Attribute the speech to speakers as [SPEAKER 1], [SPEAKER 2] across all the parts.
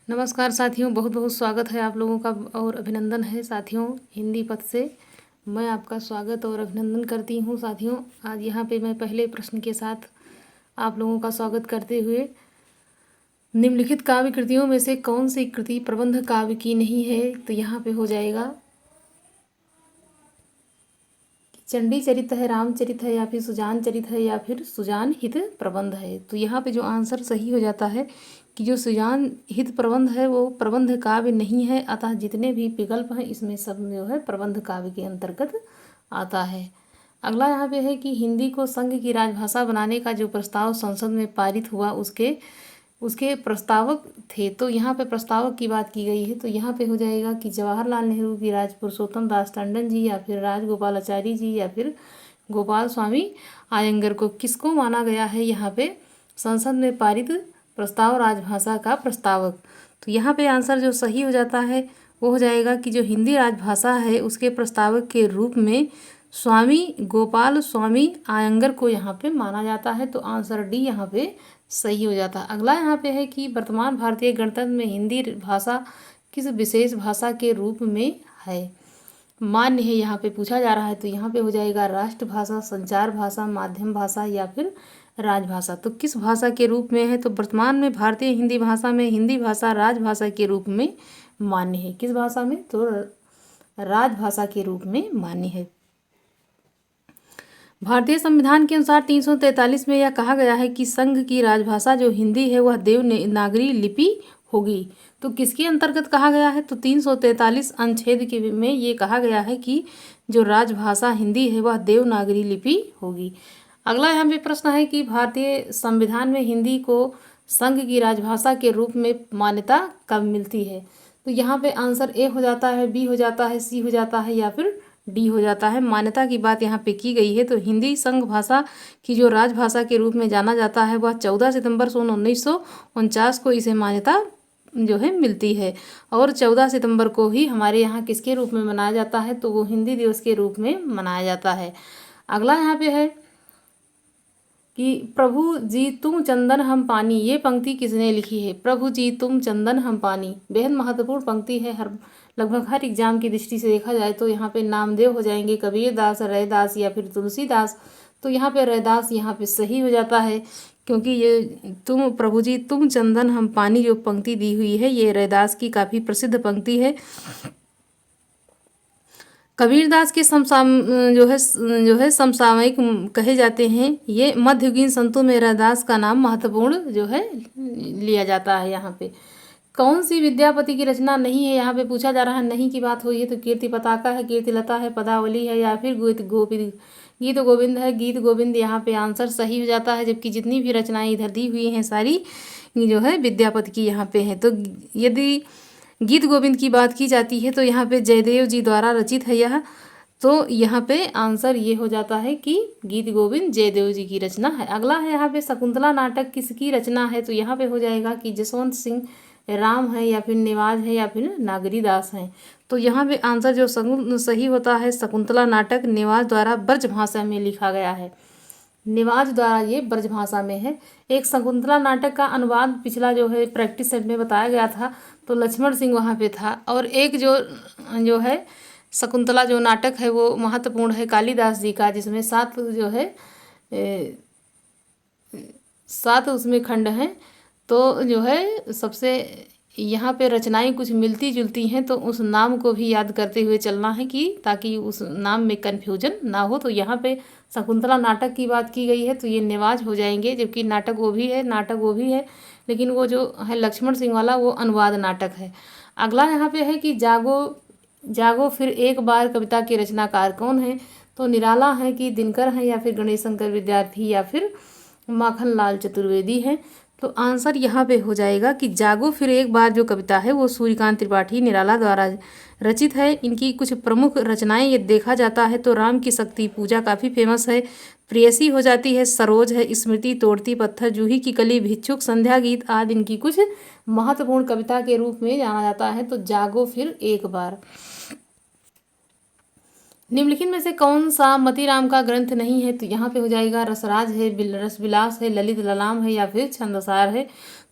[SPEAKER 1] नमस्कार साथियों, बहुत बहुत स्वागत है आप लोगों का और अभिनंदन है साथियों। हिंदी पथ से मैं आपका स्वागत और अभिनंदन करती हूँ साथियों। आज यहाँ पे मैं पहले प्रश्न के साथ आप लोगों का स्वागत करते हुए, निम्नलिखित काव्य कृतियों में से कौन सी कृति प्रबंध काव्य की नहीं है? तो यहाँ पे हो जाएगा चंडी चरित है, रामचरित है, या फिर सुजान चरित है, या फिर सुजान हित प्रबंध है। तो यहाँ पे जो आंसर सही हो जाता है कि जो सुजान हित प्रबंध है वो प्रबंध काव्य नहीं है, अतः जितने भी विकल्प हैं इसमें सब जो है प्रबंध काव्य के अंतर्गत आता है। अगला यहाँ पे है कि हिंदी को संघ की राजभाषा बनाने का जो प्रस्ताव संसद में पारित हुआ उसके प्रस्तावक थे। तो यहाँ पे प्रस्तावक की बात की गई है, तो यहाँ पे हो जाएगा कि जवाहरलाल नेहरू की राज पुरुषोत्तम दास टंडन जी, या फिर राजगोपालाचारी जी, या फिर गोपाल स्वामी आयंगर को किसको माना गया है यहाँ पे संसद में पारित प्रस्ताव राजभाषा का प्रस्तावक। तो यहाँ पे आंसर जो सही हो जाता है वो हो जाएगा कि जो हिंदी राजभाषा है उसके प्रस्तावक के रूप में स्वामी गोपाल स्वामी आयंगर को यहाँ पे माना जाता है। तो आंसर डी यहाँ पे सही हो जाता है। अगला यहाँ पे है कि वर्तमान भारतीय गणतंत्र में हिंदी भाषा किस विशेष भाषा के रूप में है, मान्य है, यहाँ पे पूछा जा रहा है। तो यहाँ पे हो जाएगा राष्ट्रभाषा, संचार भाषा, माध्यम भाषा, या फिर राजभाषा। तो किस भाषा के रूप में है? तो वर्तमान में भारतीय हिंदी भाषा में हिंदी भाषा राजभाषा के रूप में मान्य है। किस भाषा में? तो राजभाषा के रूप में मान्य है। भारतीय संविधान के अनुसार 343 में यह कहा गया है कि संघ की राजभाषा जो हिंदी है वह देवनागरी लिपि होगी। तो किसके अंतर्गत कहा गया है? तो 343 अनुच्छेद के में ये कहा गया है कि जो राजभाषा हिंदी है वह देवनागरी लिपि होगी। अगला यहाँ पे प्रश्न है कि भारतीय संविधान में हिंदी को संघ की राजभाषा के रूप में मान्यता कब मिलती है? तो यहाँ पे आंसर ए हो जाता है, बी हो जाता है, सी हो जाता है, या फिर डी हो जाता है। मान्यता की बात यहाँ पे की गई है। तो हिंदी संघ भाषा की जो राजभाषा के रूप में जाना जाता है वह 14 सितंबर सन 1949 को इसे मान्यता जो है मिलती है। और 14 सितंबर को ही हमारे यहाँ किसके रूप में मनाया जाता है? तो वो हिंदी दिवस के रूप में मनाया जाता है। अगला यहाँ पे है कि प्रभु जी तुम चंदन हम पानी, ये पंक्ति किसने लिखी है? प्रभु जी तुम चंदन हम पानी बेहद महत्वपूर्ण पंक्ति है। लगभग हर एग्जाम की दृष्टि से देखा जाए तो यहाँ पे नामदेव हो जाएंगे, कबीर दास, रैदास, या फिर तुलसीदास। तो यहाँ पे रैदास यहाँ पे सही हो जाता है, क्योंकि ये तुम प्रभु जी तुम चंदन हम पानी जो पंक्ति दी हुई है ये रैदास की काफ़ी प्रसिद्ध पंक्ति है। कबीरदास के जो है समसामयिक कहे जाते हैं। ये मध्ययुगीन संतों में रैदास का नाम महत्वपूर्ण जो है लिया जाता है। यहाँ पे कौन सी विद्यापति की रचना नहीं है? यहाँ पे पूछा जा रहा है, नहीं की बात हुई है। तो कीर्ति पताका है, कीर्तिलता है, पदावली है, या फिर गीत गोविंद है। गीत गोविंद यहाँ पे आंसर सही हो जाता है, जबकि जितनी भी रचनाएं इधर दी हुई हैं सारी जो है विद्यापति की यहाँ पे है। तो यदि गीत गोविंद की बात की जाती है तो यहाँ पे जयदेव जी द्वारा रचित है यह। तो यहाँ पे आंसर ये हो जाता है कि गीत गोविंद जयदेव जी की रचना है। अगला है यहाँ पे शकुंतला नाटक किसकी रचना है? तो यहाँ पे हो जाएगा कि जसवंत सिंह राम है, या फिर नेवाज है, या फिर नागरीदास हैं। तो यहाँ पे आंसर जो सही होता है शकुंतला नाटक नेवाज द्वारा ब्रज भाषा में लिखा गया है। नेवाज द्वारा ये ब्रज भाषा में है। एक शकुंतला नाटक का अनुवाद पिछला जो है प्रैक्टिस सेट में बताया गया था, तो लक्ष्मण सिंह वहाँ पे था। और एक जो है शकुंतला जो नाटक है वो महत्वपूर्ण है कालिदास जी का, जिसमें 7 जो है 7 उसमें खंड हैं। तो जो है सबसे यहाँ पे रचनाएं कुछ मिलती जुलती हैं, तो उस नाम को भी याद करते हुए चलना है कि ताकि उस नाम में कन्फ्यूजन ना हो। तो यहाँ पे शकुंतला नाटक की बात की गई है तो ये नेवाज हो जाएंगे, जबकि नाटक वो भी है, लेकिन वो जो है लक्ष्मण सिंह वाला वो अनुवाद नाटक है। अगला यहाँ पे है कि जागो फिर एक बार कविता के रचनाकार कौन है? तो निराला है कि दिनकर है, या फिर गणेश शंकर विद्यार्थी, या फिर माखन लाल चतुर्वेदी है। तो आंसर यहाँ पे हो जाएगा कि जागो फिर एक बार जो कविता है वो सूर्यकांत त्रिपाठी निराला द्वारा रचित है। इनकी कुछ प्रमुख रचनाएं ये देखा जाता है तो राम की शक्ति पूजा काफ़ी फेमस है, प्रेयसी हो जाती है, सरोज है, स्मृति, तोड़ती पत्थर, जूही की कली, भिक्षुक, संध्या गीत आदि इनकी कुछ महत्वपूर्ण कविता के रूप में जाना जाता है। तो जागो फिर एक बार। निम्नलिखित में से कौन सा मतीराम का ग्रंथ नहीं है? तो यहाँ पे हो जाएगा रसराज है, रसविलास है, ललित ललाम है, या फिर छंदसार है।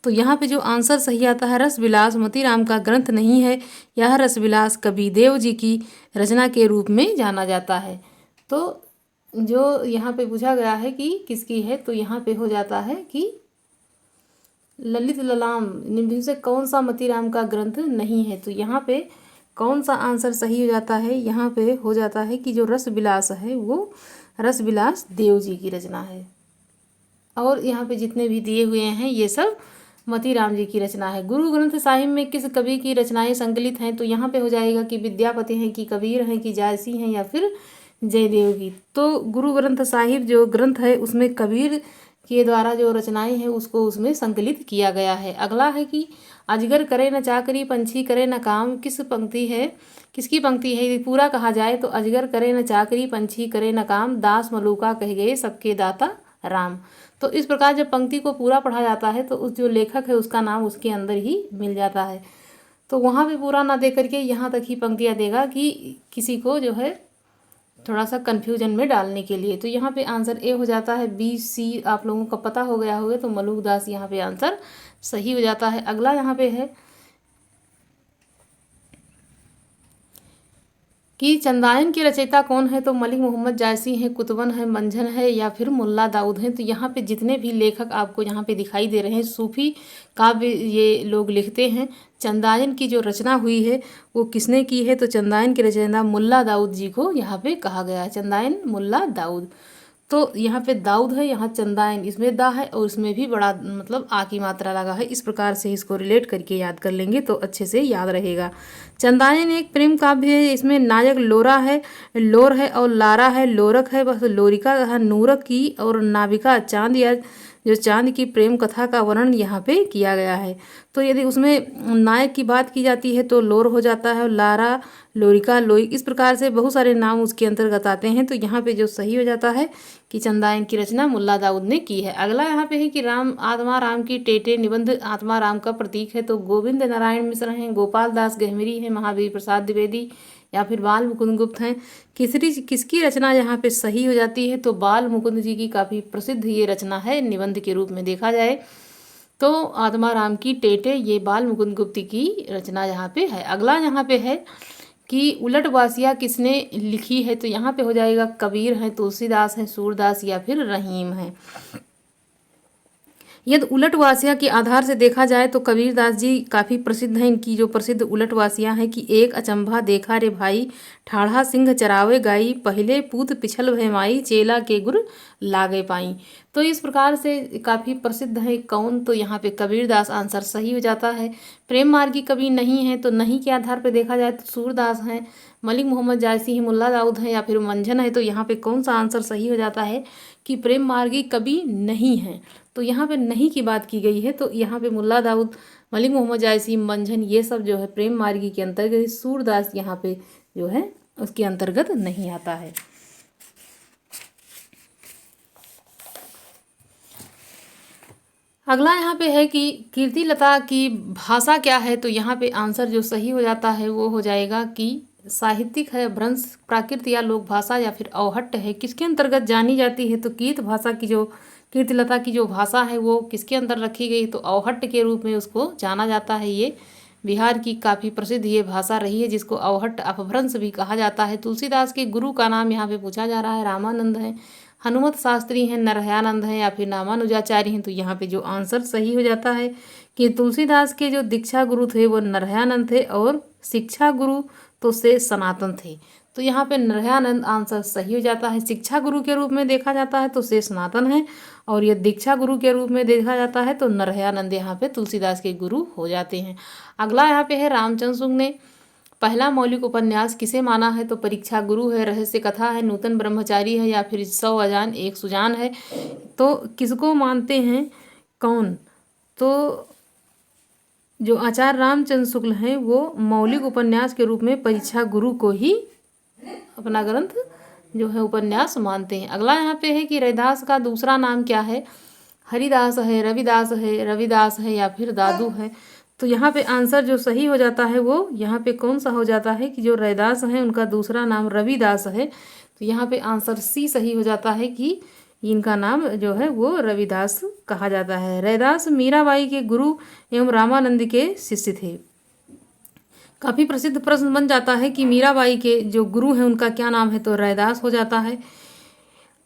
[SPEAKER 1] तो यहाँ पे जो आंसर सही आता है रस विलास मोतीराम का ग्रंथ नहीं है, यह रस विलास कबीरदेव जी की रचना के रूप में जाना जाता है। तो जो यहाँ पे पूछा गया है कि किसकी है, तो यहाँ पे हो जाता है कि ललित ललाम निम्न से कौन सा मोतीराम का ग्रंथ नहीं है। तो यहाँ पे कौन सा आंसर सही हो जाता है, यहाँ पे हो जाता है कि जो रस विलास है वो रस विलास देव जी की रचना है। और यहाँ पे जितने भी दिए हुए हैं ये सब मोतीराम जी की रचना है। गुरु ग्रंथ साहिब में किस कवि की रचनाएं संकलित हैं, तो यहाँ पे हो जाएगा कि विद्यापति हैं, कि कबीर हैं, कि जायसी हैं, या फिर जयदेव की। तो गुरु ग्रंथ साहिब जो ग्रंथ है उसमें कबीर के द्वारा जो रचनाएं हैं उसको उसमें संकलित किया गया है। अगला है कि अजगर करे न चाकरी पंछी करे न काम, किस पंक्ति है, किसकी पंक्ति है। यदि पूरा कहा जाए तो अजगर करे न चाकरी पंछी करे न काम, दास मलूका कह गए सबके दाता राम। तो इस प्रकार जब पंक्ति को पूरा पढ़ा जाता है तो उस जो लेखक है उसका नाम उसके अंदर ही मिल जाता है। तो वहाँ पे पूरा ना दे करके यहाँ तक ही पंक्तियाँ देगा कि किसी को जो है थोड़ा सा कन्फ्यूजन में डालने के लिए। तो यहाँ पे आंसर ए हो जाता है। बी सी आप लोगों को पता हो गया होगा, तो मलूक दास यहाँ पे आंसर सही हो जाता है। अगला यहाँ पे है कि चंदायन के रचयिता कौन है, तो मलिक मोहम्मद जायसी हैं, कुतवन है, मंझन है, या फिर मुल्ला दाऊद हैं। तो यहाँ पे जितने भी लेखक आपको यहाँ पे दिखाई दे रहे हैं सूफी काव्य ये लोग लिखते हैं। चंदायन की जो रचना हुई है वो किसने की है, तो चंदायन के रचयिता मुल्ला दाऊद जी को यहाँ पे कहा गया है। चंदायन मुल्ला दाऊद। तो यहाँ पे दाऊद है, यहाँ चंदायन, इसमें दा है और इसमें भी बड़ा मतलब आ की मात्रा लगा है। इस प्रकार से इसको रिलेट करके याद कर लेंगे तो अच्छे से याद रहेगा। चंदायन एक प्रेम काव्य है, इसमें नायक लोरा है, लोर है, और लारा है, लोरक है, बस लोरिका है, नूरक की, और नाविका चांद या जो चांद की प्रेम कथा का वर्णन यहाँ पे किया गया है। तो यदि उसमें नायक की बात की जाती है तो लोर हो जाता है, और लारा, लोरिका, लोई, इस प्रकार से बहुत सारे नाम उसके अंतर्गत आते हैं। तो यहाँ पे जो सही हो जाता है कि चंदायन की रचना मुल्ला दाऊद ने की है। अगला यहाँ पे है कि राम आत्मा राम की टेटे निबंध आत्मा राम का प्रतीक है, तो गोविंद नारायण मिश्र हैं, गोपाल दास गहमेरी हैं, महावीर प्रसाद द्विवेदी, या फिर बाल मुकुंद गुप्त हैं। किसकी रचना यहाँ पे सही हो जाती है, तो बाल मुकुंद जी की काफ़ी प्रसिद्ध ये रचना है निबंध के रूप में देखा जाए तो आत्मा राम की टेटे ये बाल मुकुंद गुप्त की रचना यहाँ पे है। अगला यहाँ पे है कि उलट वासिया किसने लिखी है, तो यहाँ पे हो जाएगा कबीर हैं, तुलसीदास हैं, सूरदास, या फिर रहीम हैं। यदि उलट वासिया के आधार से देखा जाए तो कबीरदास जी काफ़ी प्रसिद्ध हैं। इनकी जो प्रसिद्ध उलट वासियाँ हैं कि एक अचंभा देखा रे भाई, ठाढ़ा सिंह चरावे गाई, पहले पूत पिछल भय माई, चेला के गुर लागे पाई। तो इस प्रकार से काफ़ी प्रसिद्ध है कौन, तो यहाँ पे कबीरदास आंसर सही हो जाता है। प्रेम मार्गी कवि नहीं है, तो नहीं के आधार पर देखा जाए तो सूरदास हैं, मलिक मोहम्मद जायसी हैं, मुल्ला दाऊद हैं, या फिर मंझन है। तो यहाँ पे कौन सा आंसर सही हो जाता है कि प्रेम मार्गी कवि नहीं है। तो यहाँ पे नहीं की बात की गई है, तो यहाँ पे मुल्ला दाऊद, मलिक मोहम्मद जायसी, मंझन ये सब जो है प्रेम मार्गी के अंतर्गत, सूरदास यहाँ पे जो है उसके अंतर्गत नहीं आता है। अगला यहाँ पे है कि कीर्तिलता की भाषा क्या है, तो यहाँ पे आंसर जो सही हो जाता है वो हो जाएगा कि साहित्यिक है, भ्रंश, प्राकृत या लोक भाषा, या फिर अवहट्ट है। किसके अंतर्गत जानी जाती है, तो कीर्तिलता की जो भाषा है वो किसके अंदर रखी गई, तो अवहट्ट के रूप में उसको जाना जाता है। ये बिहार की काफ़ी प्रसिद्ध ये भाषा रही है जिसको अवहट्ट अपभ्रंश भी कहा जाता है। तुलसीदास के गुरु का नाम यहाँ पे पूछा जा रहा है, रामानंद है, हनुमत शास्त्री हैं, नरहयानंद हैं, या फिर रामानुजाचार्य हैं। तो यहाँ पे जो आंसर सही हो जाता है कि तुलसीदास के जो दीक्षा गुरु थे वो नरहयानंद थे, और शिक्षा गुरु तो से सनातन थे। तो यहाँ पे नरहयानंद आंसर सही हो जाता है। शिक्षा गुरु के रूप में देखा जाता है तो से सनातन है, और यह दीक्षा गुरु के रूप में देखा जाता है तो नरहयानंद यहाँ पे तुलसीदास के गुरु हो जाते हैं। अगला यहाँ पे है रामचंद्र शुक्ल ने पहला मौलिक उपन्यास किसे माना है, तो परीक्षा गुरु है, रहस्य कथा है, नूतन ब्रह्मचारी है, या फिर 100 अजान एक सुजान है। तो किसको मानते हैं कौन, तो जो आचार्य रामचंद्र शुक्ल हैं वो मौलिक उपन्यास के रूप में परीक्षा गुरु को ही अपना ग्रंथ जो है उपन्यास मानते हैं। अगला यहाँ पे है कि रविदास का दूसरा नाम क्या है, हरिदास है, रविदास है, या फिर दादू है। तो यहाँ पे आंसर जो सही हो जाता है वो यहाँ पे कौन सा हो जाता है कि जो रविदास हैं उनका दूसरा नाम रविदास है। तो यहाँ पे आंसर सी सही हो जाता है कि इनका नाम जो है वो रविदास कहा जाता है। रैदास मीराबाई के गुरु एवं रामानंद के शिष्य थे। काफ़ी प्रसिद्ध प्रश्न बन जाता है कि मीराबाई के जो गुरु हैं उनका क्या नाम है, तो रैदास हो जाता है।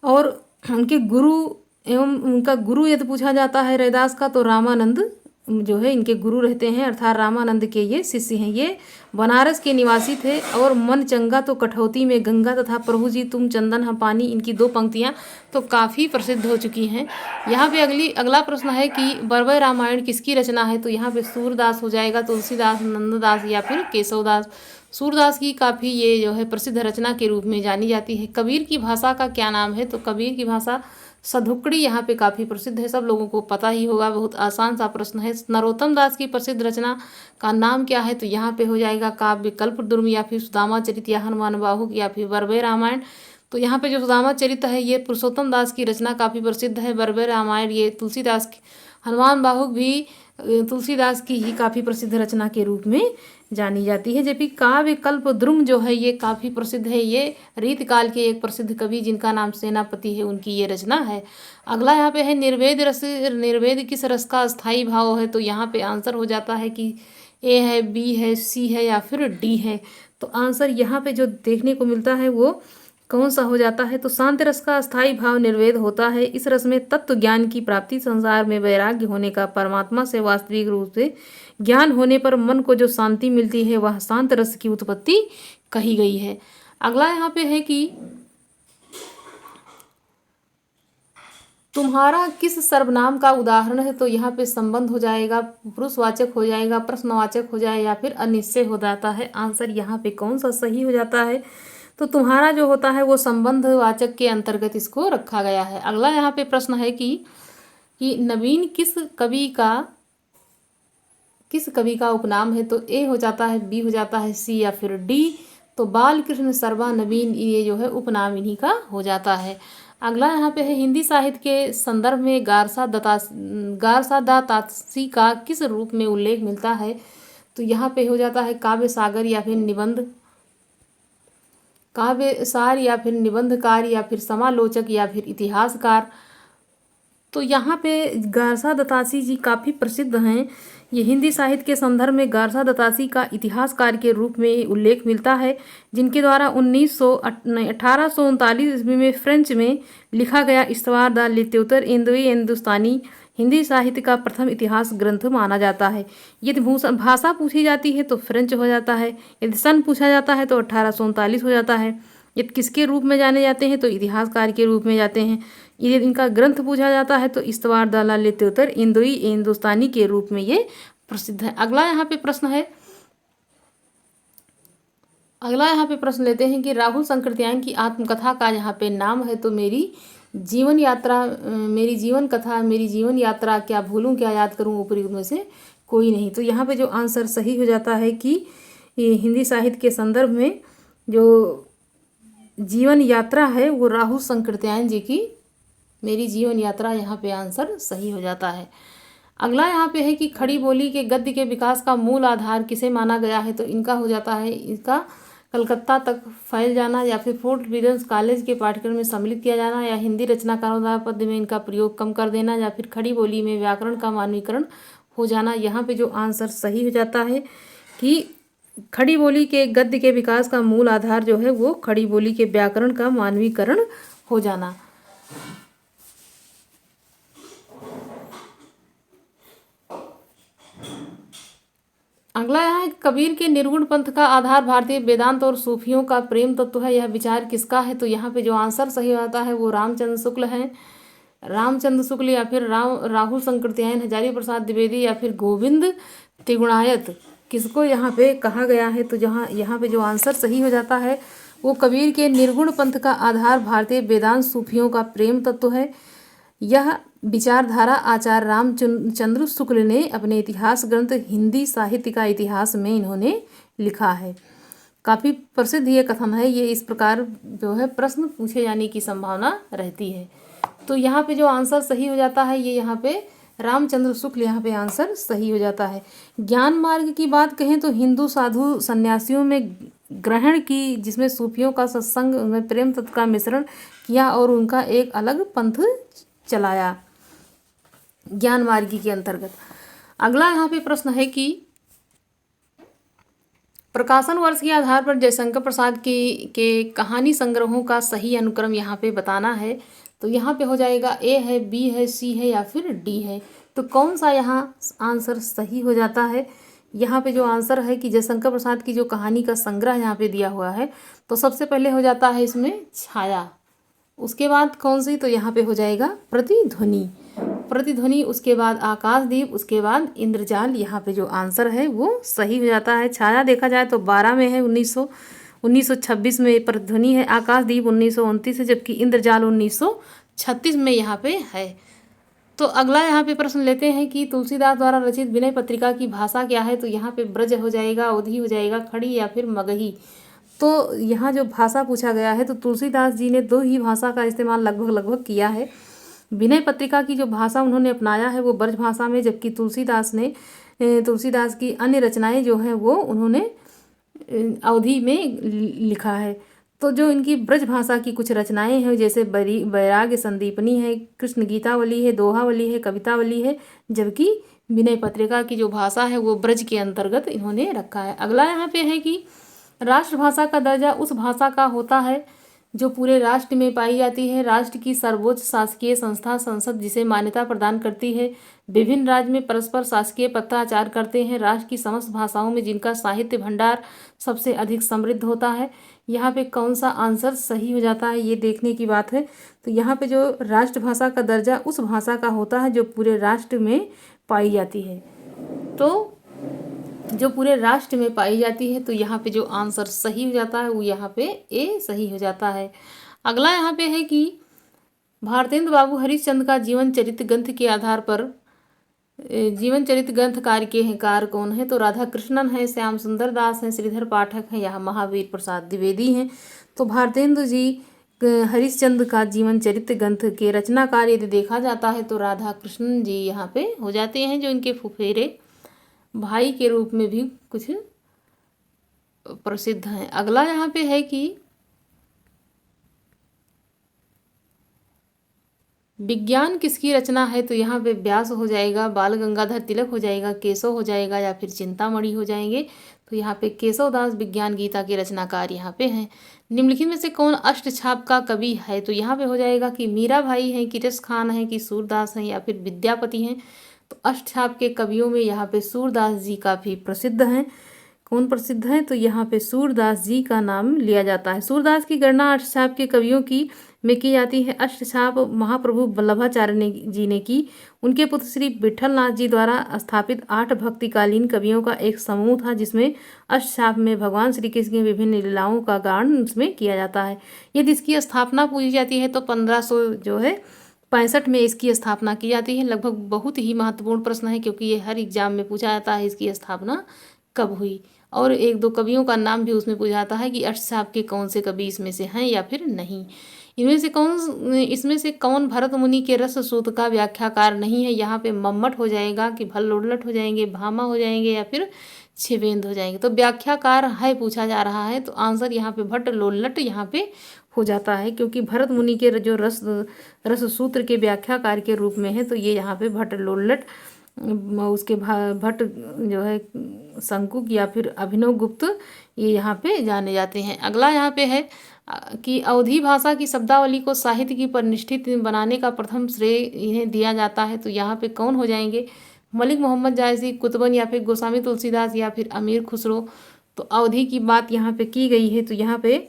[SPEAKER 1] और उनके गुरु एवं उनका गुरु यदि पूछा जाता है रैदास का, तो रामानंद जो है इनके गुरु रहते हैं, अर्थात रामानंद के ये शिष्य हैं। ये बनारस के निवासी थे। और मन चंगा तो कठौती में गंगा तथा प्रभु जी तुम चंदन हम पानी, इनकी 2 पंक्तियाँ तो काफ़ी प्रसिद्ध हो चुकी हैं। यहाँ पे अगला प्रश्न है कि बरबय रामायण किसकी रचना है, तो यहाँ पे सूरदास हो जाएगा, तुलसीदास, नंददास या फिर केशवदास। सूरदास की काफ़ी ये जो है प्रसिद्ध रचना के रूप में जानी जाती है। कबीर की भाषा का क्या नाम है, तो कबीर की भाषा सधुकड़ी यहाँ पे काफ़ी प्रसिद्ध है, सब लोगों को पता ही होगा, बहुत आसान सा प्रश्न है। नरोत्तम दास की प्रसिद्ध रचना का नाम क्या है, तो यहाँ पे हो जाएगा काव्य कल्पद्रुम या फिर सुदामा चरित या हनुमान बाहुक या फिर बरबय रामायण। तो यहाँ पे जो सुदामा चरित है ये पुरुषोत्तम दास की रचना काफ़ी प्रसिद्ध है। बरबय रामायण ये तुलसीदास की, हनुमान बाहुक भी तुलसीदास की ही काफ़ी प्रसिद्ध रचना के रूप में जानी जाती है। जबकि काव्य कल्पद्रुम जो है ये काफ़ी प्रसिद्ध है। ये रीतकाल के एक प्रसिद्ध कवि जिनका नाम सेनापति है, उनकी ये रचना है। अगला यहाँ पे है निर्वेद रस। निर्वेद किस रस का स्थायी भाव है, तो यहाँ पे आंसर हो जाता है कि ए है, बी है, सी है या फिर डी है। तो आंसर यहाँ पे जो देखने को मिलता है वो कौन सा हो जाता है, तो शांत रस का स्थायी भाव निर्वेद होता है। इस रस में तत्व ज्ञान की प्राप्ति, संसार में वैराग्य होने का, परमात्मा से वास्तविक रूप से ज्ञान होने पर मन को जो शांति मिलती है वह शांत रस की उत्पत्ति कही गई है। अगला यहाँ पे है कि तुम्हारा किस सर्वनाम का उदाहरण है, तो यहाँ पे संबंध हो जाएगा, पुरुषवाचक हो जाएगा, प्रश्नवाचक हो जाए या फिर अनिश्चय हो जाता है। आंसर यहाँ पे कौन सा सही हो जाता है, तो तुम्हारा जो होता है वो संबंधवाचक के अंतर्गत इसको रखा गया है। अगला यहाँ पे प्रश्न है कि नवीन किस कवि का उपनाम है, तो ए हो जाता है, बी हो जाता है, सी या फिर डी। तो बाल कृष्ण सर्वा नवीन ये जो है उपनाम इन्हीं का हो जाता है। अगला यहाँ पे है हिंदी साहित्य के संदर्भ में गारसा दातासी का किस रूप में उल्लेख मिलता है, तो यहाँ पे हो जाता है काव्य सागर या फिर निबंध, काव्य सार या फिर निबंधकार या फिर समालोचक या फिर इतिहासकार। तो यहाँ पे गारसा दत्तासी जी काफ़ी प्रसिद्ध हैं। ये हिंदी साहित्य के संदर्भ में गारसा दत्तासी का इतिहासकार के रूप में उल्लेख मिलता है, जिनके द्वारा 1839 ईस्वी में फ्रेंच में लिखा गया इस्तवार द लित्योतर इंदोई हिंदुस्तानी हिंदी साहित्य का प्रथम इतिहास ग्रंथ माना जाता है। यदि भाषा पूछी जाती है तो फ्रेंच हो जाता है, यदि सन पूछा जाता है तो 1839 हो जाता है। यदि किसके रूप में जाने जाते हैं तो इतिहासकार के रूप में जाते हैं। यदि इनका ग्रंथ पूछा जाता है तो इस्तवार द लित्योतर इंदोई हिंदुस्तानी के रूप में ये प्रसिद्ध है। अगला यहाँ पे प्रश्न लेते हैं कि राहुल संकृत्यायन की आत्मकथा का यहाँ पे नाम है, तो मेरी जीवन यात्रा क्या भूलूं क्या याद करूं ऊपरी में से कोई नहीं। तो यहाँ पे जो आंसर सही हो जाता है कि ये हिंदी साहित्य के संदर्भ में जो जीवन यात्रा है वो राहुल संकृत्यायन जी की मेरी जीवन यात्रा, यहाँ पे आंसर सही हो जाता है। अगला यहाँ पे है कि खड़ी बोली के गद्य के विकास का मूल आधार किसे माना गया है, तो इनका हो जाता है इसका कलकत्ता तक फैल जाना या फिर फोर्ट विलियम्स कॉलेज के पाठ्यक्रम में सम्मिलित किया जाना या हिंदी रचनाकारों द्वारा पद्य में इनका प्रयोग कम कर देना या फिर खड़ी बोली में व्याकरण का मानवीकरण हो जाना। यहाँ पे जो आंसर सही हो जाता है कि खड़ी बोली के गद्य के विकास का मूल आधार जो है वो खड़ी बोली के व्याकरण का मानवीकरण हो जाना। अगला यहाँ है कबीर के निर्गुण पंथ का आधार भारतीय वेदांत और सूफियों का प्रेम तत्व है, यह विचार किसका है, तो यहाँ पे जो आंसर सही आता है वो रामचंद्र शुक्ल हैं। रामचंद्र शुक्ल या फिर राहुल संकृत्यायन, हजारी प्रसाद द्विवेदी या फिर गोविंद त्रिगुणायत किसको यहाँ पे कहा गया है, तो यहाँ पे जो आंसर सही हो जाता है वो कबीर के निर्गुण पंथ का आधार भारतीय वेदांत सूफियों का प्रेम तत्व है। यह विचारधारा आचार्य रामचंद्र शुक्ल ने अपने इतिहास ग्रंथ हिंदी साहित्य का इतिहास में इन्होंने लिखा है। काफ़ी प्रसिद्ध ये कथन है। ये इस प्रकार जो है प्रश्न पूछे जाने की संभावना रहती है। तो यहाँ पे जो आंसर सही हो जाता है ये यहाँ पे रामचंद्र शुक्ल यहाँ पे आंसर सही हो जाता है। ज्ञान मार्ग की बात कहें तो हिंदू साधु सन्यासियों में ग्रहण की, जिसमें सूफियों का सत्संग में प्रेम तत्व का मिश्रण किया और उनका एक अलग पंथ चलाया ज्ञान मार्गी के अंतर्गत। अगला यहाँ पे प्रश्न है कि प्रकाशन वर्ष के आधार पर जयशंकर प्रसाद के कहानी संग्रहों का सही अनुक्रम यहाँ पे बताना है। तो यहाँ पे हो जाएगा ए है, बी है, सी है या फिर डी है। तो कौन सा यहाँ आंसर सही हो जाता है? यहाँ पे जो आंसर है कि जयशंकर प्रसाद की जो कहानी का संग्रह यहाँ पे दिया हुआ है, तो सबसे पहले हो जाता है इसमें छाया। उसके बाद कौन सी? तो यहाँ पे हो जाएगा प्रतिध्वनि। प्रतिध्वनि, उसके बाद आकाशदीप, उसके बाद इंद्रजाल। यहाँ पे जो आंसर है वो सही हो जाता है। छाया देखा जाए तो 12 में है, 1926 में प्रतिध्वनि है, आकाशदीप 1929 है, जबकि इंद्रजाल 1936 में यहाँ पे है। तो अगला यहाँ पे प्रश्न लेते हैं कि तुलसीदास द्वारा रचित विनय पत्रिका की भाषा क्या है? तो यहाँ पे ब्रज हो जाएगा, अवधी हो जाएगा, खड़ी या फिर मगही। तो यहाँ जो भाषा पूछा गया है, तो तुलसीदास जी ने 2 ही भाषा का इस्तेमाल लगभग किया है। विनय पत्रिका की जो भाषा उन्होंने अपनाया है वो ब्रज भाषा में, जबकि तुलसीदास की अन्य रचनाएं जो हैं वो उन्होंने अवधी में लिखा है। तो जो इनकी ब्रज भाषा की कुछ रचनाएं हैं, जैसे बैराग्य संदीपनी है, कृष्ण गीतावली है, दोहावली है, कवितावली है, जबकि विनय पत्रिका की जो भाषा है वो ब्रज के अंतर्गत इन्होंने रखा है। अगला यहाँ पे है कि राष्ट्रभाषा का दर्जा उस भाषा का होता है जो पूरे राष्ट्र में पाई जाती है। राष्ट्र की सर्वोच्च शासकीय संस्था संसद जिसे मान्यता प्रदान करती है। विभिन्न राज्य में परस्पर शासकीय पत्राचार करते हैं। राष्ट्र की समस्त भाषाओं में जिनका साहित्य भंडार सबसे अधिक समृद्ध होता है। यहाँ पे कौन सा आंसर सही हो जाता है, ये देखने की बात है। तो यहाँ पे जो राष्ट्रभाषा का दर्जा उस भाषा का होता है जो पूरे राष्ट्र में पाई जाती है। तो जो पूरे राष्ट्र में पाई जाती है, तो यहाँ पे जो आंसर सही हो जाता है वो यहाँ पे ए सही हो जाता है। अगला यहाँ पे है कि भारतेंद्र बाबू हरिश्चंद्र का जीवन चरित्र ग्रंथ के आधार पर जीवन चरित्र ग्रंथ कार कौन है? तो राधा कृष्णन है, श्याम सुंदर दास है, श्रीधर पाठक है या महावीर प्रसाद द्विवेदी हैं। तो भारतेंद्र जी हरिश्चंद्र का जीवन चरित्र ग्रंथ के रचनाकार यदि देखा जाता है तो राधा कृष्णन जी यहाँ पे हो जाते हैं, जो इनके फुफेरे भाई के रूप में भी कुछ प्रसिद्ध हैं। अगला यहाँ पे है कि विज्ञान किसकी रचना है? तो यहाँ पे व्यास हो जाएगा, बाल गंगाधर तिलक हो जाएगा, केशव हो जाएगा या फिर चिंतामणि हो जाएंगे। तो यहाँ पे केशव दास विज्ञान गीता के रचनाकार यहाँ पे हैं। निम्नलिखित में से कौन अष्टछाप का कवि है? तो यहाँ पे हो जाएगा कि मीरा भाई हैं, कि किरस खान है, कि सूरदास हैं या फिर विद्यापति हैं। तो अष्टछाप के कवियों में यहाँ पे सूरदास जी काफ़ी प्रसिद्ध हैं। कौन प्रसिद्ध हैं? तो यहाँ पे सूरदास जी का नाम लिया जाता है। सूरदास की गणना अष्टछाप के कवियों की में की जाती है। अष्टछाप महाप्रभु वल्लभाचार्य जी ने की। उनके पुत्र श्री विठलनाथ जी द्वारा स्थापित 8 भक्तिकालीन कवियों का एक समूह था, जिसमें अष्टछाप में भगवान श्री कृष्ण की विभिन्न लीलाओं का गान उसमें किया जाता है। यदि इसकी स्थापना पूजी जाती है तो 1500 जो है 65 में इसकी स्थापना की जाती है। लगभग बहुत ही महत्वपूर्ण प्रश्न है, क्योंकि ये हर एग्जाम में पूछा जाता है इसकी स्थापना कब हुई, और 1-2 कवियों का नाम भी उसमें पूछा जाता है कि अष्टछाप के कौन से कवि इसमें से हैं या फिर नहीं। इसमें से कौन भरत मुनि के रस सूत्र का व्याख्याकार नहीं है? यहाँ पे मम्मट हो जाएगा, कि भल्लोडलट हो जाएंगे, भामा हो जाएंगे या फिर छिवेंद हो जाएंगे। तो व्याख्याकार है पूछा जा रहा है, तो आंसर यहाँ पे भट्ट लोल्लट यहाँ पे हो जाता है, क्योंकि भरत मुनि के जो रस सूत्र के व्याख्याकार के रूप में है, तो ये यहाँ पे भट्ट लोल्लट उसके भट्ट जो है शंकुक या फिर अभिनव गुप्त, ये यहाँ पे जाने जाते हैं। अगला यहाँ पे है कि अवधी भाषा की शब्दावली को साहित्य की परिनिष्ठित बनाने का प्रथम श्रेय इन्हें दिया जाता है। तो यहाँ पे कौन हो जाएंगे? मलिक मोहम्मद जायसी, कुतुबन या फिर गोस्वामी तुलसीदास या फिर अमीर खुसरो। तो अवधी की बात यहाँ पे की गई है, तो यहाँ पे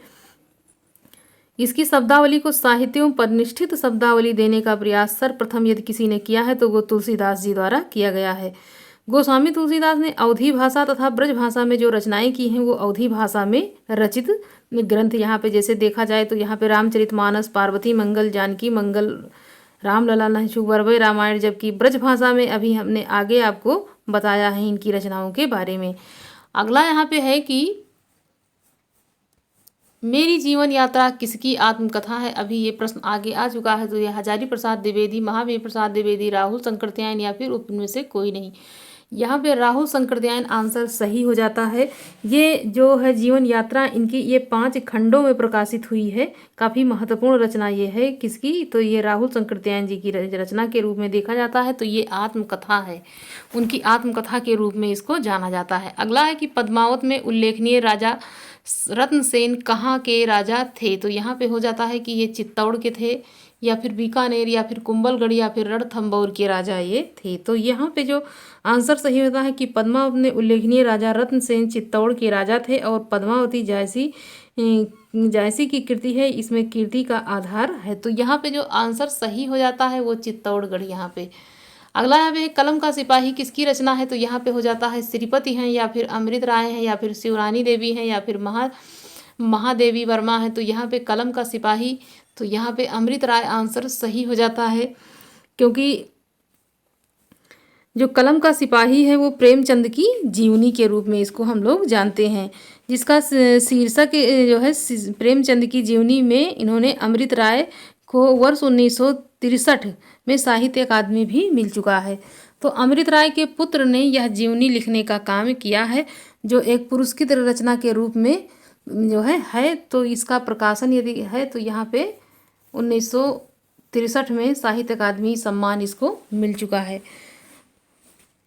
[SPEAKER 1] इसकी शब्दावली को साहित्य एवं परिनिष्ठित शब्दावली देने का प्रयास सर्वप्रथम यदि किसी ने किया है तो वो तुलसीदास जी द्वारा किया गया है। गोस्वामी तुलसीदास ने अवधी भाषा तथा ब्रज भाषा में जो रचनाएं की हैं वो अवधी भाषा में रचित ग्रंथ यहाँ पे जैसे देखा जाए तो यहाँ पे रामचरितमानस, पार्वती मंगल, जानकी मंगल, रामलला, नहुषुवरवै रामायण, जबकि ब्रज भाषा में अभी हमने आगे आपको बताया है इनकी रचनाओं के बारे में। अगला यहाँ पे है कि मेरी जीवन यात्रा किसकी आत्मकथा है? अभी ये प्रश्न आगे आ चुका है, तो ये हजारी प्रसाद द्विवेदी, महावीर प्रसाद द्विवेदी, राहुल शंकरत्यायन या फिर उपइनमें से कोई नहीं। यहाँ पे राहुल शंकरदयायन आंसर सही हो जाता है। ये जो है जीवन यात्रा इनकी ये 5 खंडों में प्रकाशित हुई है। काफ़ी महत्वपूर्ण रचना ये है किसकी, तो ये राहुल शंकरदयायन जी की रचना के रूप में देखा जाता है। तो ये आत्मकथा है, उनकी आत्मकथा के रूप में इसको जाना जाता है। अगला है कि पद्मावत में उल्लेखनीय राजा रत्नसेन कहाँ के राजा थे। तो यहाँ पे हो जाता है कि ये चित्तौड़ के थे, या फिर बीकानेर, या फिर कुंभलगढ़, या फिर रणथंभौर के राजा ये थे। तो यहाँ पे जो आंसर सही होता है कि पद्मावत में उल्लेखनीय राजा रत्नसेन चित्तौड़ के राजा थे, और पद्मावती जायसी की कृति है, इसमें कीर्ति का आधार है। तो यहाँ पे जो आंसर सही हो जाता है वो चित्तौड़गढ़ यहाँ पे। अगला यहाँ पे कलम का सिपाही किसकी रचना है। तो यहाँ पे हो जाता है श्रीपति हैं, या फिर अमृत राय हैं, या फिर शिवरानी देवी हैं, या फिर महादेवी वर्मा है। तो यहाँ पे कलम का सिपाही, तो यहाँ पे अमृत राय आंसर सही हो जाता है, क्योंकि जो कलम का सिपाही है वो प्रेमचंद की जीवनी के रूप में इसको हम लोग जानते हैं, जिसका शीर्षक जो है प्रेमचंद की जीवनी में इन्होंने अमृत राय को वर्ष 1963 में साहित्य अकादमी भी मिल चुका है। तो अमृत राय के पुत्र ने यह जीवनी लिखने का काम किया है, जो एक पुरस्कृत रचना के रूप में जो है। तो इसका प्रकाशन यदि है तो यहाँ पे 1963 में साहित्य अकादमी सम्मान इसको मिल चुका है।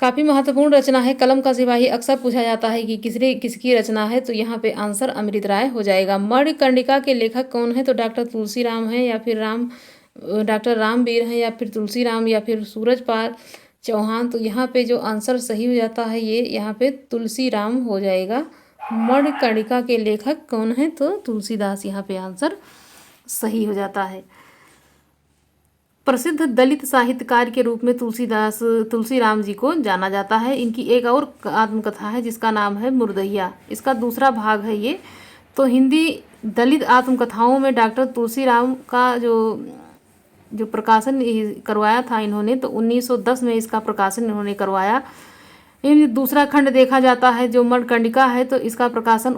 [SPEAKER 1] काफ़ी महत्वपूर्ण रचना है कलम का सिपाही। अक्सर पूछा जाता है कि किसकी रचना है, तो यहाँ पे आंसर अमृत राय हो जाएगा। मणिकर्णिका के लेखक कौन है। तो डॉक्टर तुलसीराम है, या फिर डॉक्टर रामवीर हैं, या फिर तुलसीराम, या फिर सूरजपाल चौहान। तो यहाँ पे जो आंसर सही हो जाता है ये यहाँ पे तुलसीराम हो जाएगा। मणिकर्णिका के लेखक कौन है, तो तुलसीदास यहाँ पे आंसर सही हो जाता है। प्रसिद्ध दलित साहित्यकार के रूप में तुलसीराम जी को जाना जाता है। इनकी एक और आत्मकथा है जिसका नाम है मुर्दैया, इसका दूसरा भाग है ये। तो हिंदी दलित आत्मकथाओं में डॉक्टर तुलसीराम का जो प्रकाशन करवाया था इन्होंने, तो 1910 में इसका प्रकाशन इन्होंने करवाया। दूसरा खंड देखा जाता है जो मणिकर्णिका है, तो इसका प्रकाशन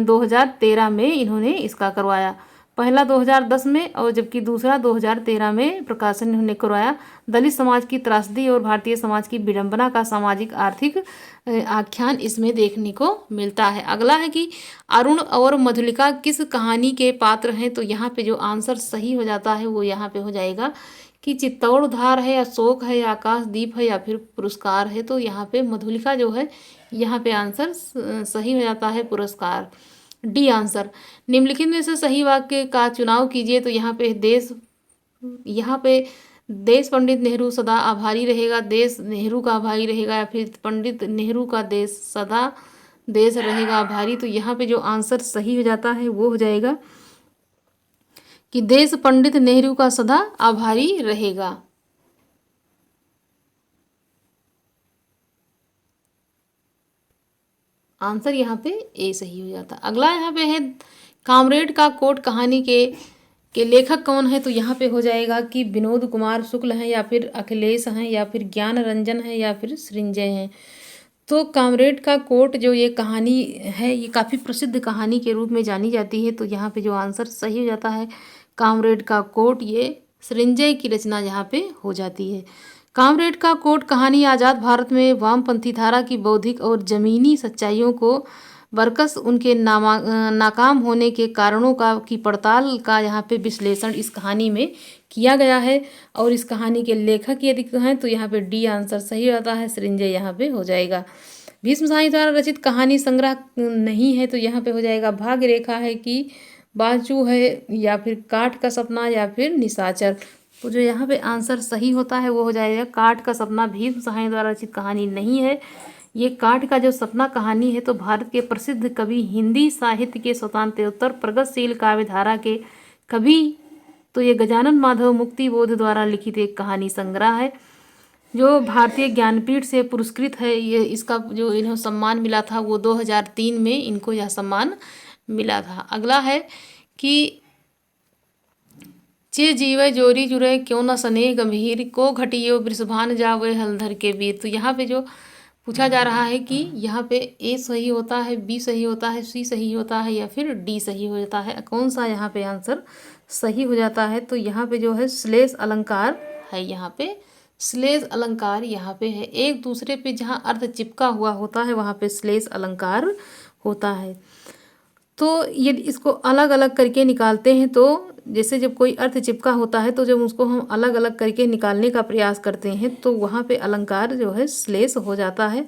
[SPEAKER 1] 2013 में इन्होंने इसका करवाया। पहला 2010 में और जबकि दूसरा 2013 में प्रकाशन इन्होंने करवाया। दलित समाज की त्रासदी और भारतीय समाज की विडंबना का सामाजिक आर्थिक आख्यान इसमें देखने को मिलता है। अगला है कि अरुण और मधुलिका किस कहानी के पात्र हैं। तो यहाँ पे जो आंसर सही हो जाता है वो यहाँ पे हो जाएगा कि चित्तौड़ उधार है, या शोक है, या आकाशदीप है, या फिर पुरस्कार है। तो यहाँ पे मधुलिका जो है यहाँ पे आंसर सही हो जाता है पुरस्कार, डी आंसर। निम्नलिखित में से सही वाक्य का चुनाव कीजिए। तो यहाँ पे देश पंडित नेहरू सदा आभारी रहेगा, देश नेहरू का आभारी रहेगा, या फिर पंडित नेहरू का देश सदा देश रहेगा आभारी। तो यहाँ पे जो आंसर सही हो जाता है वो हो जाएगा कि देश पंडित नेहरू का सदा आभारी रहेगा। आंसर यहाँ पे ए सही हो जाता। अगला यहाँ पे है कामरेड का कोट कहानी के लेखक कौन है। तो यहाँ पे हो जाएगा कि विनोद कुमार शुक्ल हैं, या फिर अखिलेश हैं, या फिर ज्ञान रंजन है, या फिर सृंजय हैं। तो कामरेड का कोट जो ये कहानी है ये काफ़ी प्रसिद्ध कहानी के रूप में जानी जाती है। तो यहाँ पे जो आंसर सही हो जाता है कामरेड का कोट, ये सृंजय की रचना यहाँ पे हो जाती है। कामरेड का कोट कहानी आज़ाद भारत में वामपंथी धारा की बौद्धिक और जमीनी सच्चाइयों को बरकस उनके नाकाम होने के कारणों की पड़ताल का यहाँ पे विश्लेषण इस कहानी में किया गया है। और इस कहानी के लेखक यदि हैं तो यहाँ पे डी आंसर सही आता है, सृंजय यहाँ पे हो जाएगा। भीष्म साई द्वारा रचित कहानी संग्रह नहीं है, तो यहाँ पे हो जाएगा भाग्य रेखा है कि बाजू है, या फिर काठ का सपना, या फिर निशाचर। तो जो यहाँ पे आंसर सही होता है वो हो जाएगा काठ का सपना। भीष्म साई द्वारा रचित कहानी नहीं है ये। काठ का जो सपना कहानी है तो भारत के प्रसिद्ध कवि, हिंदी साहित्य के स्वतंत्रोत्तर प्रगतिशील काव्यधारा के कवि, तो ये गजानन माधव मुक्तिबोध द्वारा लिखित एक कहानी संग्रह है जो भारतीय ज्ञानपीठ से पुरस्कृत है। ये इसका जो इन्हें सम्मान मिला था वो 2003 में इनको यह सम्मान मिला था। अगला है कि चे जीवे जोरी जुरे क्यों न सने गंभीर को घटियो वृषभान जावे हलधर के वीर। तो यहाँ पे जो पूछा जा रहा है कि यहाँ पे ए सही होता है, बी सही होता है, सी सही होता है, या फिर डी सही हो जाता है। कौन सा यहाँ पे आंसर सही हो जाता है। तो यहाँ पे जो है श्लेष अलंकार है यहाँ पे श्लेष अलंकार यहाँ पे है। एक दूसरे पे जहाँ अर्थ चिपका हुआ होता है वहाँ पे श्लेष अलंकार होता है। तो यदि इसको अलग अलग करके निकालते हैं तो जैसे जब कोई अर्थ चिपका होता है तो जब उसको हम अलग अलग करके निकालने का प्रयास करते हैं तो वहाँ पे अलंकार जो है श्लेष हो जाता है।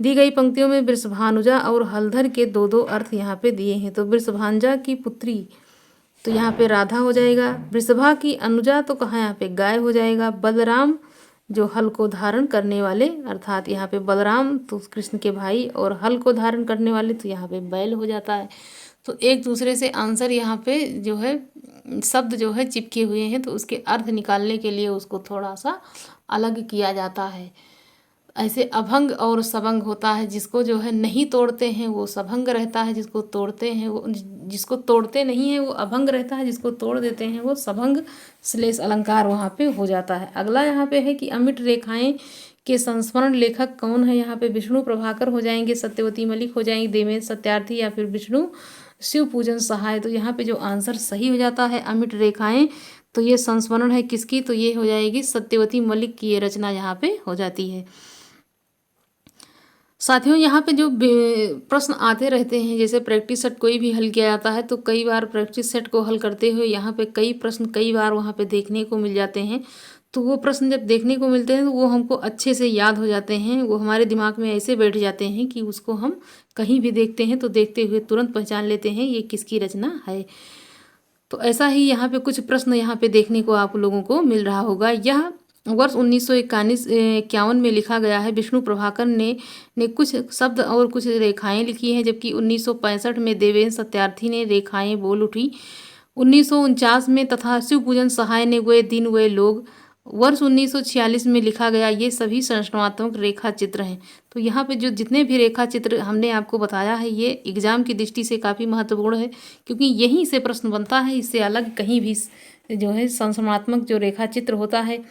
[SPEAKER 1] दी गई पंक्तियों में वृषभानुजा और हलधर के दो दो अर्थ यहाँ पे दिए हैं। तो वृषभानुजा की पुत्री तो यहाँ पे राधा हो जाएगा। वृषभा की अनुजा तो कहाँ यहाँ पे गाय हो जाएगा। बलराम जो हल को धारण करने वाले अर्थात यहाँ पे बलराम तो कृष्ण के भाई और हल को धारण करने वाले तो यहाँ पे बैल हो जाता है। तो एक दूसरे से आंसर यहाँ पे जो है शब्द जो है चिपके हुए हैं तो उसके अर्थ निकालने के लिए उसको थोड़ा सा अलग किया जाता है। ऐसे अभंग और सबंग होता है। जिसको जो है नहीं तोड़ते हैं वो सबंग रहता है, जिसको तोड़ते हैं वो, जिसको तोड़ते नहीं है वो अभंग रहता है, जिसको तोड़ देते हैं वो सबंग श्लेष अलंकार वहाँ पे हो जाता है। अगला यहाँ पे है कि अमिट रेखाएं के संस्मरण लेखक कौन है। यहाँ पे विष्णु प्रभाकर हो जाएंगे, सत्यवती मलिक हो जाएंगे, देवेंद्र सत्यार्थी या फिर विष्णु शिव पूजन सहाय। तो यहाँ पे जो आंसर सही हो जाता है अमिट रेखाएं तो ये संस्मरण है किसकी, तो ये हो जाएगी सत्यवती मलिक की ये रचना यहाँ पे हो जाती है। साथियों यहाँ पे जो प्रश्न आते रहते हैं जैसे प्रैक्टिस सेट कोई भी हल किया जाता है तो कई बार प्रैक्टिस सेट को हल करते हुए यहाँ पे कई प्रश्न कई बार वहाँ पे देखने को मिल जाते हैं। तो वो प्रश्न जब देखने को मिलते हैं तो वो हमको अच्छे से याद हो जाते हैं, वो हमारे दिमाग में ऐसे बैठ जाते हैं कि उसको हम कहीं भी देखते हैं तो देखते हुए तुरंत पहचान लेते हैं ये किसकी रचना है। तो ऐसा ही यहाँ पे कुछ प्रश्न यहाँ पे देखने को आप लोगों को मिल रहा होगा। यह वर्ष 1951 में लिखा गया है। विष्णु प्रभाकर ने कुछ शब्द और कुछ रेखाएं लिखी हैं, जबकि 1965 में देवेंद्र सत्यार्थी ने रेखाएं बोल उठी। 1949 में तथा शिव पूजन सहाय ने वे दिन वे लोग वर्ष 1946 में लिखा गया। ये सभी संरचनात्मक रेखा चित्र हैं। तो यहाँ पे जो जितने भी रेखा चित्र हमने आपको बताया है ये एग्जाम की दृष्टि से काफ़ी महत्वपूर्ण है, क्योंकि यहीं से प्रश्न बनता है। इससे अलग कहीं भी जो है संरचनात्मक जो रेखा चित्र होता है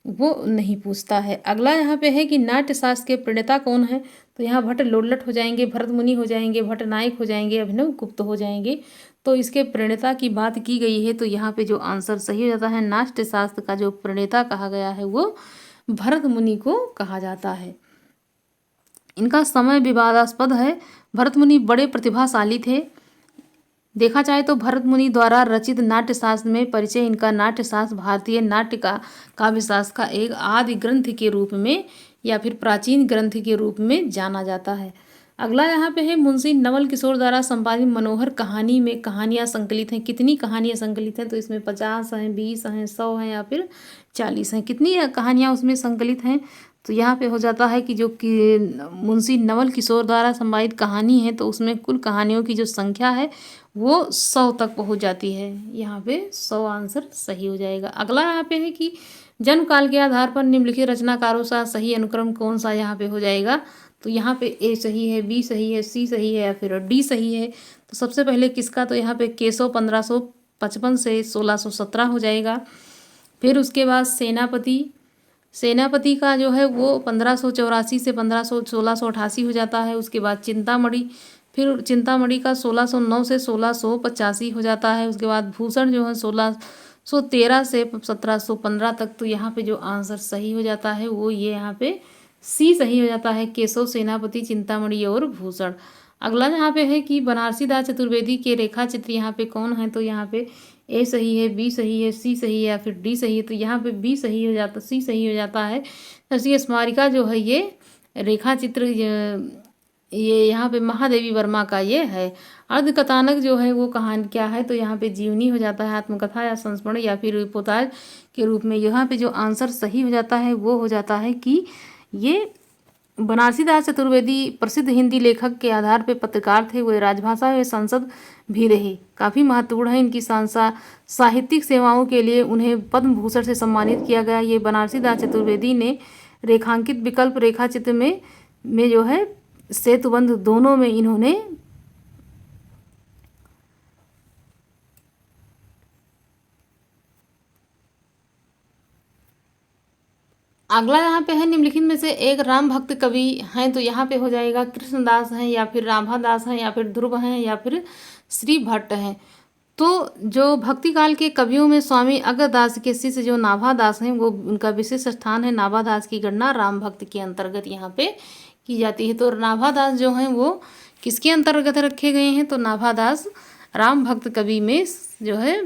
[SPEAKER 1] वो नहीं पूछता है। अगला यहाँ पे है कि नाट्य शास्त्र के प्रणेता कौन है। तो यहाँ भट्ट लोलट हो जाएंगे, भरत मुनि हो जाएंगे, भट्ट नायक हो जाएंगे, अभिनव गुप्त हो जाएंगे। तो इसके प्रणेता की बात की गई है तो यहाँ पे जो आंसर सही हो जाता है नाट्य शास्त्र का जो प्रणेता कहा गया है वो भरत मुनि को कहा जाता है। इनका समय विवादास्पद है। भरत मुनि बड़े प्रतिभाशाली थे। देखा जाए तो भरत मुनि द्वारा रचित नाट्यशास्त्र में परिचय इनका नाट्यशास्त्र भारतीय नाट्य का काव्यशास्त्र का एक आदि ग्रंथ के रूप में या फिर प्राचीन ग्रंथ के रूप में जाना जाता है। अगला यहाँ पे है मुंशी नवल किशोर द्वारा संपादित मनोहर कहानी में कहानियाँ संकलित हैं। कितनी कहानियाँ संकलित हैं, तो इसमें 50 हैं, 20 हैं, 100 हैं या फिर 40 हैं। कितनी कहानियाँ उसमें संकलित हैं, तो यहाँ पे हो जाता है कि जो कि मुंशी नवल किशोर द्वारा संपादित कहानी है तो उसमें कुल कहानियों की जो संख्या है वो 100 तक पहुँच जाती है। यहाँ पे 100 आंसर सही हो जाएगा। अगला यहाँ पे है कि जन्म काल के आधार पर निम्नलिखित रचनाकारों का सही अनुक्रम कौन सा यहाँ पे हो जाएगा। तो यहाँ पे ए सही है, बी सही है, सी सही है या फिर डी सही है। तो सबसे पहले किसका, तो यहाँ पे केशव 1555 से 1617 हो जाएगा। फिर उसके बाद सेनापति का जो है वो 1584 से 1688 हो जाता है। उसके बाद चिंतामणि, फिर चिंतामणि का 1609 से 1685 हो जाता है। उसके बाद भूषण जो है 1613 से 1715 तक। तो यहाँ पे जो आंसर सही हो जाता है वो ये यहाँ पे सी सही हो जाता है, केशव, सेनापति, चिंतामणि और भूषण। अगला यहाँ पे है कि बनारसी दास चतुर्वेदी के रेखा चित्र यहाँ पे कौन है। तो यहाँ पे ए सही है, बी सही है, सी सही है या फिर डी सही है। तो यहाँ पे बी सही हो जाता, सी सही हो जाता है। नरसिंह स्मारिका जो है ये रेखा चित्र ये यहाँ पे महादेवी वर्मा का ये है। अर्धकथानक जो है वो कहानी क्या है, तो यहाँ पे जीवनी हो जाता है, आत्मकथा या संस्मरण या फिर रिपोर्टाज के रूप में। यहाँ पे जो आंसर सही हो जाता है वो हो जाता है कि ये बनारसी दास चतुर्वेदी प्रसिद्ध हिंदी लेखक के आधार पे पत्रकार थे। वे राजभाषा व संसद भी रहे। काफ़ी महत्वपूर्ण है इनकी साहित्यिक सेवाओं के लिए उन्हें पद्म भूषण से सम्मानित किया गया। ये बनारसी दास चतुर्वेदी ने रेखांकित विकल्प रेखा चित्र में जो है सेतुबंध दोनों में इन्होंने अगला यहाँ पे है निम्नलिखित में से एक राम भक्त कवि हैं। तो यहाँ पे हो जाएगा कृष्णदास हैं या फिर रामादास हैं या फिर ध्रुव हैं या फिर श्री भट्ट हैं। तो जो भक्ति काल के कवियों में स्वामी अगरदास के शिष्य जो नाभादास हैं, वो उनका विशेष स्थान है। नाभादास की गणना राम भक्त के अंतर्गत यहाँ पे की जाती है। तो नाभादास जो हैं वो किसके अंतर्गत रखे गए हैं? तो नाभादास राम भक्त कवि में जो है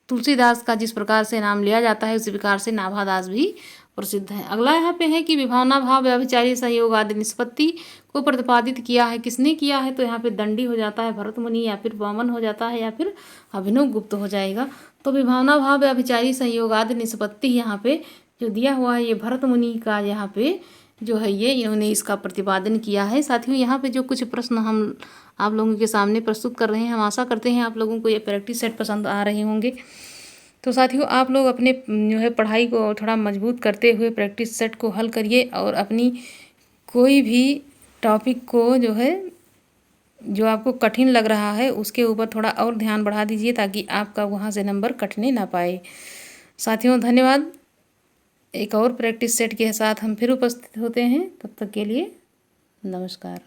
[SPEAKER 1] तुलसीदास का जिस प्रकार से नाम लिया जाता है उसी प्रकार से नाभादास भी प्रसिद्ध है। अगला यहाँ पे है कि विभावना भाव व्यभिचारी संयोग आदि निष्पत्ति को प्रतिपादित किया है। किसने किया है? तो यहाँ पे दंडी हो जाता है भरत मुनि, या फिर वामन हो जाता है, या फिर अभिनव गुप्त हो जाएगा। तो विभावना भाव व्यभिचारी संयोग आदि निष्पत्ति यहाँ पे जो दिया हुआ है ये भरत मुनि का यहाँ पे जो है ये इन्होंने इसका प्रतिपादन किया है। साथियों यहाँ पे जो कुछ प्रश्न हम आप लोगों के सामने प्रस्तुत कर रहे हैं, हम आशा करते हैं आप लोगों को ये प्रैक्टिस सेट पसंद आ रहे होंगे। तो साथियों आप लोग अपने जो है पढ़ाई को थोड़ा मजबूत करते हुए प्रैक्टिस सेट को हल करिए और अपनी कोई भी टॉपिक को जो है जो आपको कठिन लग रहा है उसके ऊपर थोड़ा और ध्यान बढ़ा दीजिए ताकि आपका वहाँ से नंबर कटने ना पाए। साथियों धन्यवाद। एक और प्रैक्टिस सेट के साथ हम फिर उपस्थित होते हैं, तब तक के लिए नमस्कार।